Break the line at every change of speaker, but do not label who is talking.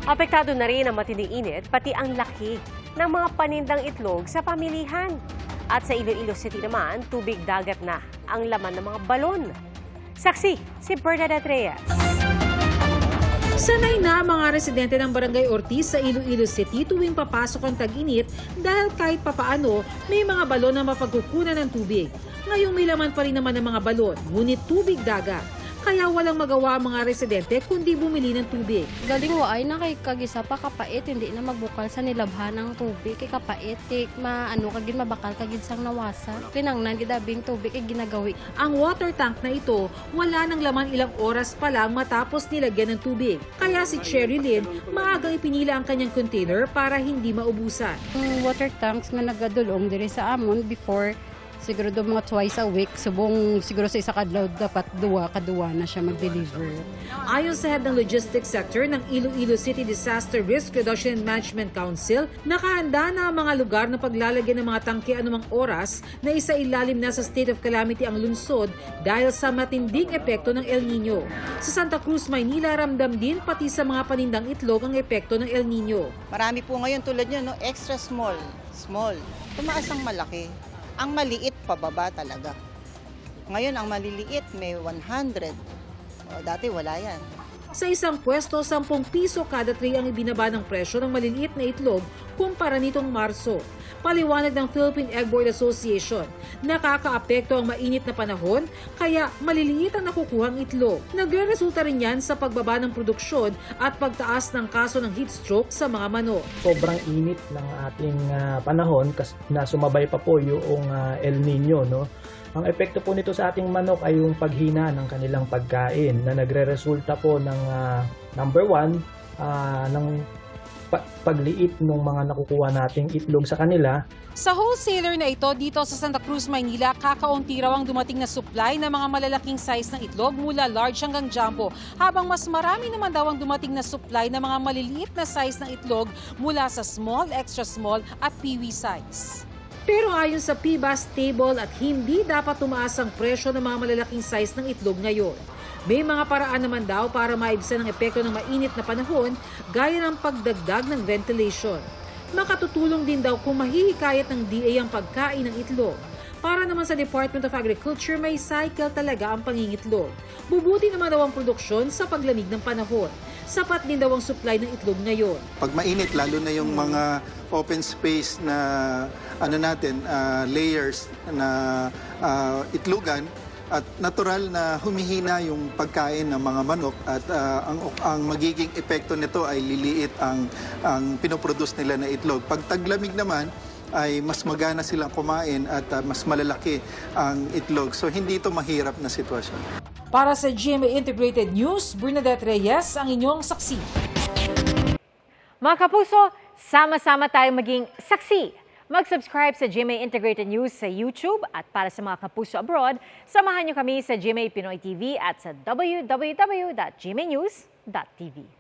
Apektado na rin ang matinding init pati ang laki ng mga panindang itlog sa pamilihan. At sa Iloilo City naman, tubig dagat na ang laman ng mga balon. Saksi si Bernadette Reyes.
Sanay na ang mga residente ng Barangay Ortiz sa Iloilo City tuwing papasok ang tag-init dahil kahit papaano may mga balon na mapagkukunan ng tubig. Ngayong may laman pa rin naman ng mga balon, ngunit tubig dagat. Kaya walang magawa ang mga residente kundi bumili ng tubig.
Galing waay na kay kagisa pa kapait, hindi na magbukal sa nilabhan ng tubig. Kay kapait, kagin mabakal kagin sang nawasa. Kinangnan gidabing tubig ay ginagawi.
Ang water tank na ito, wala nang laman ilang oras pa lang matapos nilagyan ng tubig. Kaya si Cherry Lynn, maagang ipinila ang kanyang container para hindi maubusan.
Ang water tanks nga nagadulong diri sa amon before, siguro do mga twice a week, subong siguro sa isa kadlaw dapat kaduwa na siya mag-deliver.
Ayon sa head ng logistics sector ng Iloilo City Disaster Risk Reduction and Management Council, nakahanda na ang mga lugar na paglalagyan ng mga tangke anumang oras na isailalim na sa state of calamity ang lungsod dahil sa matinding epekto ng El Nino. Sa Santa Cruz, Maynila, ramdam din pati sa mga panindang itlog ang epekto ng El Nino.
Marami po ngayon tulad nyo, no? Extra small. Tumaas ang malaki. Ang maliit pababa talaga. Ngayon, ang maliliit may 100. O, dati wala yan.
Sa isang pwesto, 10 piso kada tray ang ibinaba ng presyo ng maliliit na itlog kumpara nitong Marso. Paliwanag ng Philippine Egg Board Association, nakakaapekto ang mainit na panahon kaya maliliit ang nakukuhang itlog. Nagre-resulta rin yan sa pagbaba ng produksyon at pagtaas ng kaso ng heat stroke sa mga manok.
Sobrang init ng ating panahon na sumabay pa po yung El Nino, no? Ang epekto po nito sa ating manok ay yung paghina ng kanilang pagkain na nagre-resulta po ng number one, ng pagliit ng mga nakukuha nating itlog sa kanila.
Sa wholesaler na ito dito sa Santa Cruz, Maynila, kakaunti raw ang dumating na supply ng mga malalaking size ng itlog mula large hanggang jumbo, habang mas marami naman daw ang dumating na supply ng mga maliliit na size ng itlog mula sa small, extra small at peewee size. Pero ayon sa PIBA, stable at hindi dapat tumaas ang presyo ng mga malalaking size ng itlog ngayon. May mga paraan naman daw para maibsan ang epekto ng mainit na panahon gaya ng pagdagdag ng ventilation. Makatutulong din daw kung mahihikayat ng DA ang pagkain ng itlog. Para naman sa Department of Agriculture, may cycle talaga ang pangingitlog. Bubuti naman daw ang produksyon sa paglamig ng panahon. Sapat din daw ang supply ng itlog ngayon.
Pag mainit, lalo na yung mga open space na layers na itlogan, at natural na humihina yung pagkain ng mga manok at ang magiging epekto nito ay liliit ang pinoproduce nila na itlog. Pag taglamig naman, ay mas magana silang kumain at mas malalaki ang itlog. So hindi ito mahirap na sitwasyon.
Para sa GMA Integrated News, Bernadette Reyes ang inyong saksi.
Mga kapuso, sama-sama tayong maging saksi. Mag-subscribe sa GMA Integrated News sa YouTube at para sa mga kapuso abroad, samahan niyo kami sa GMA Pinoy TV at sa www.gmanews.tv.